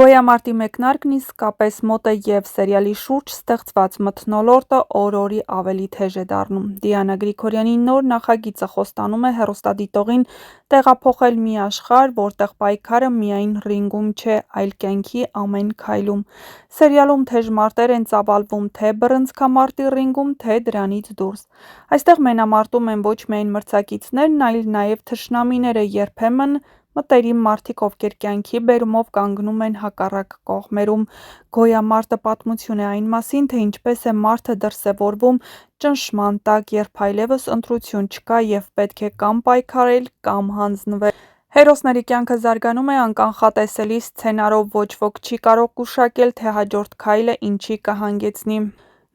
Գոյամարտի մեկնարկն իսկապես մոտ է և սերիալի շուրջ ստեղծված մթնոլորտը օր-օրի ավելի թեժ է դառնում։ Դիանա Գրիգորյանի նոր նախագիծը խոստանում է հեռուստադիտողին տեղափոխել մի աշխարհ, որտեղ պայքարը միայն ռինգում չէ, այլ կյանքի ամեն քայլում։ Սերիալում թեժ մարտեր են ծավալվում թե բռնցքամարտի ռինգում, թե դրանից դուրս։ Այստեղ մենամարտում են ոչ միայն մրցակիցներն, այլ նաև թշնամիները, երբեմն մտերիմ մարդիկ, ովքեր կյանքի բերումով կանգնում են հակառակ կողմերում։ Գոյամարտը պատմություն է այն մասին, թե ինչպես է մարդը դրսևորվում ճնշման տակ, երբ այլևս ընտրություն չկա և պետք է կամ պայքարել, կամ հանձնվել։ Հերոսների կյանքը զարգանում է անկանխատեսելի սցենարով, ոչ ոք չի կարող գուշակել, թե հաջորդ քայլը ինչի կհանգեցնի։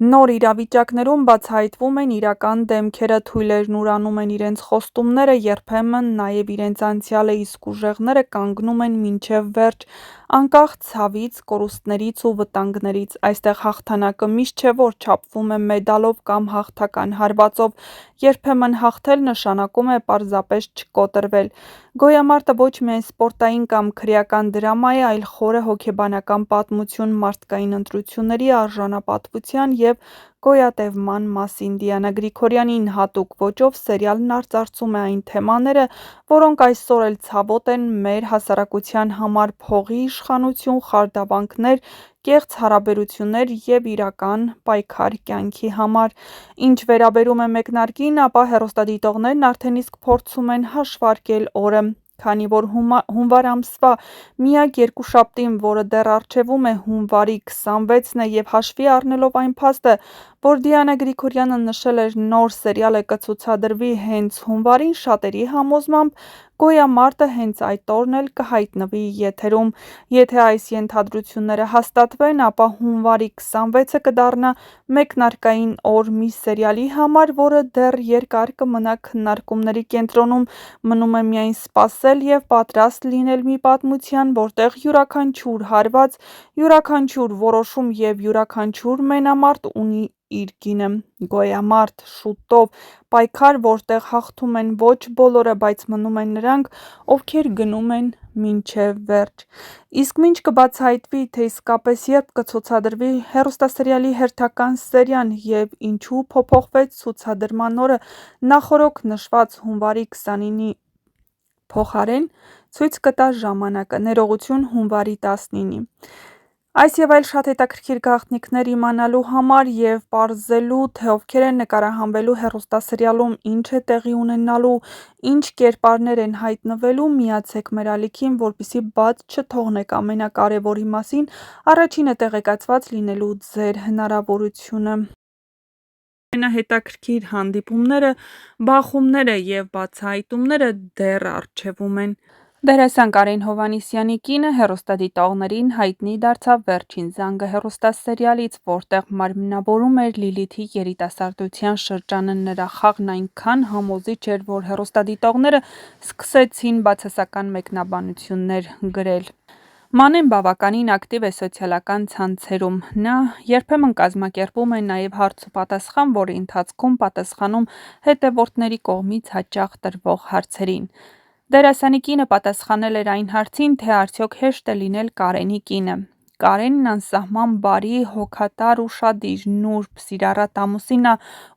Նոր իրավիճակներում բացահայտվում են իրական դեմքերը, թույլերն ուրանում են իրենց խոստումները, երբեմն նաև իրենց անցյալը, իսկ ուժեղները կանգնում են մինչև վերջ, անկախ ցավից, կորուստներից ու վտանգներից։ Այստեղ հաղթանակը միշտ չէ, որ չափվում է մեդալով կամ հաղթական հարվածով, երբեմն հաղթել նշանակում է պարզապես չկոտրվել։ Գոյամարտը ոչ միայն սպորտային կամ քրեական դրամա է, այլ խորը հոգեբանական պատմություն մարդկային ընտրությունների, արժանապատվության և գոյատևման մասին։ Դիանա Գրիգորյանին հատուկ ոճով սերիալն արծարծում է այն թեմաները, որոնք այսօր էլ ցավոտ են մեր հասարակության համար՝ փողի իշխանություն, խարդավանքներ, կեղծ հարաբերություններ և իրական պայքար կյանքի համար։ Ինչ վերաբերում է մեկնարկին, ապա հեռուստադիտողներն արդեն իսկ փորձում են հաշվարկել օրը։ Քանի որ հունվար ամսվա միակ երկուշաբթին, որը դեռ առջևում է, հունվարի 26-ն է, և հաշվի առնելով այն փաստը, որ Դիանա Գրիգորյանը նշել էր նոր սերիալը կցուցադրվի հենց հունվարին, շատերի համոզմամբ Գոյամարտը հենց այդ օրն էլ կհայտնվի եթերում։ Եթե այս ենթադրությունները հաստատվեն, ապա հունվարի 26-ը կդառնա մեկնարկային օր մի սերիալի համար, որը դեռ երկար կմնա քննարկումների կենտրոնում։ Մնում է միայն սպասել և պատրաստ լինել մի պատմության, որտեղ յուրաքանչյուր հարված, յուրաքանչյուր որոշում և յուրաքանչյուր մենամարտ ունի իր գինը։ Գոյամարտ, շուտով, պայքար, որտեղ հաղթում են ոչ բոլորը, բայց մնում են նրանք, ովքեր գնում են մինչև վերջ։ Իսկ մինչ կբացահայտվի, թե իսկապես երբ կցուցադրվի հեռուստասերիալի հերթական սերիան և ինչու փոփոխվեց ցուցադրման օրը նախօրոք նշված հունվարի 29-ի փոխարեն, ցույց կտա ժամանակը։ Ներողություն հունվարի 19-ի։ Այս և այլ շատ հետաքրքիր գաղտնիքներ իմանալու համար և պարզելու, թե ովքեր են նկարահանվելու հեռուստասերիալում, ինչ է տեղի ունենալու, ինչ կերպարներ են հայտնվելու, միացեք մեր ալիքին, որպեսզի բաց չթողնեք ամենակարևորի մասին՝ առաջինը տեղեկացված լինելու ձեր հնարավորությունը։ Ամենահետաքրքիր հանդիպումները, բախումները և բացահայտումները դեռ առջևում են։ Դերասան Կարեն Հովհաննիսյանի կինը հեռուստադիտողներին հայտնի դարձավ «Վերջին զանգը» հեռուստասերիալից, որտեղ մարմնավորում էր Լիլիթի երիտասարդության շրջանը։ Նրա խաղն այնքան համոզիչ էր, որ հեռուստադիտողները սկսեցին բացասական մեկնաբանություններ գրել։ Մանեն բավականին ակտիվ է սոցիալական ցանցերում։ Նա երբեմն կազմակերպում է նաև հարց ու պատասխան, որի ընթացքում պատասխանում հետևորդների կողմից հաճախ տրվող հարցերին։ Դերասանի կինը պատասխանել էր այն հարցին, թե արդյոք հեշտ է լինել Կարենի կինը։ Կարենն անսահման բարի, հոգատար, ուշադիր, նուրբ, սիրառատ ամուսին ա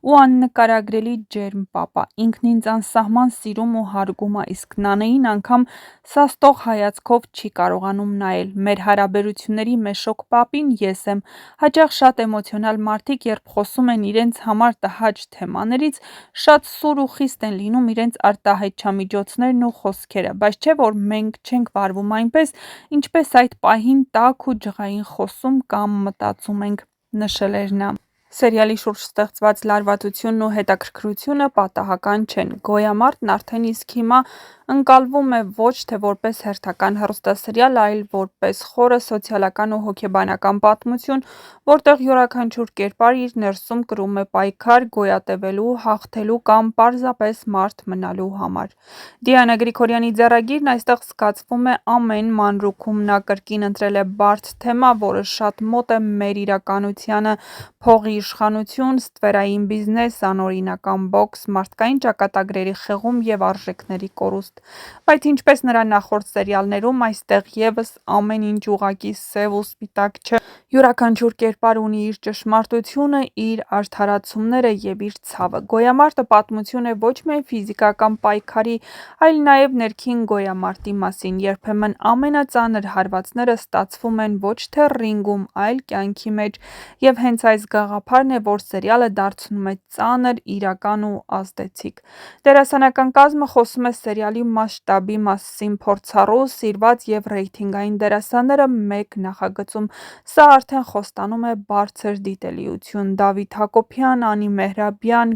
ու աննկարագրելի ջերմ պապա։ Ինքն ինձ անսահման սիրում ու հարգում ա, իսկ Նանեին անգամ սաստող հայացքով չի կարողանում նայել։ Մեր հարաբերությունների մեշոք պապին ես եմ։ Հաճախ շատ էմոցիոնալ մարդիկ, երբ խոսում են իրենց համար տհաճ թեմաներից, շատ սուր ու խիստ են լինում իրենց արտահայտչամիջոցներն ու խոսքերը, բայց չէ որ մենք չենք վարվում այնպես, ինչպես այդ պահին տաք ու ջղային խոսում կամ մտածում ենք, նշել էր նա։ Սերիալի շուրջ ստեղծված լարվածությունն ու հետաքրքրությունը պատահական չեն։ Գոյամարտն արդեն իսկ հիմա ընկալվում է ոչ թե որպես հերթական հեռուստասերիալ, այլ որպես խորը սոցիալական ու հոգեբանական պատմություն, որտեղ յուրաքանչյուր կերպար իր ներսում կրում է պայքար գոյատևելու, հաղթելու կամ պարզապես մարդ մնալու համար։ Դիանա Գրիգորյանի ձեռագիրն այստեղ զգացվում է ամեն մանրուքում։ Նա կրկին ընտրել է բարդ թեմա, որը շատ մոտ է մեր իրականությանը, Փողի իշխանություն, ստվերային բիզնես, անօրինական բոքս, մարդկային ճակատագրերի խեղում և արժեքների կորուստ։ Բայց ինչպես նրա նախորդ սերիալներում, այստեղ ևս ամեն ինչ ուղղակի սև ու սպիտակ չէ։ Յուրաքանչյուր կերպար ունի իր ճշմարտությունը, իր արդարացումները և իր ցավը։ Գոյամարտը պատմություն է ոչ միայն ֆիզիկական պայքարի, այլ նաև ներքին գոյամարտի մասին։ Երբեմն ամենածանր հարվածները ստացվում են ոչ թե ռինգում, այլ կյանքի մեջ, և հենց այս գաղափարն է, որ սերիալը դարձնում է ծանր, իրական ու ազդեցիկ։ Դերասանական կազմը խոսում է սերիալի մասշտաբի մասին՝ փորձառու, սիրված և ռեյթինգային դերասանները մեկ նախագծում։ Սա արդեն խոստանում է բարձր դիտելիություն։ Դավիթ Հակոբյան, Անի Մեհրաբյան,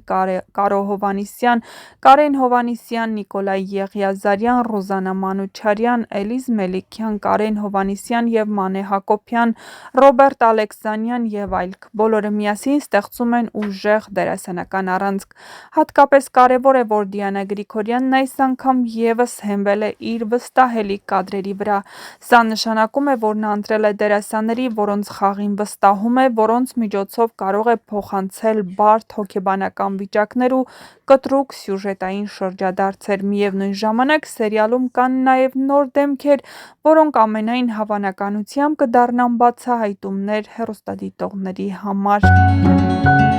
Կարո Հովհաննիսյան, Կարեն Հովհաննիսյան, Նիկոլայ Եղիազարյան, Ռուզաննա Մանուչարյան, Էլիզ Մելիքյան, Կարեն Հովհաննիսյան և Մանե Հակոբյան, Ռոբերտ Ալեքսանյան և այլք։ Բոլորը միասին ստեղծում են ուժեղ դերասանական առանցք։ Հատկապես կարևոր է, որ Դիանա Գրիգորյանն այս անգամ ևս հենվել է իր վստահելի կադրերի վրա։ Սա նշանակում է, որ նա ընտրել է դերասանների, որոնց խաղին վստահում է, որոնց միջոցով կարող է փոխանցել բարդ հոգեբանական վիճակներ ու կտրուկ սյուժետային շրջադարձեր։ Միևնույն ժամանակ սերիալում կան նաև նոր դեմքեր, որոնք ամենայն հավանականությամբ կդառնան բացահայտումներ հեռուստադիտողների համար։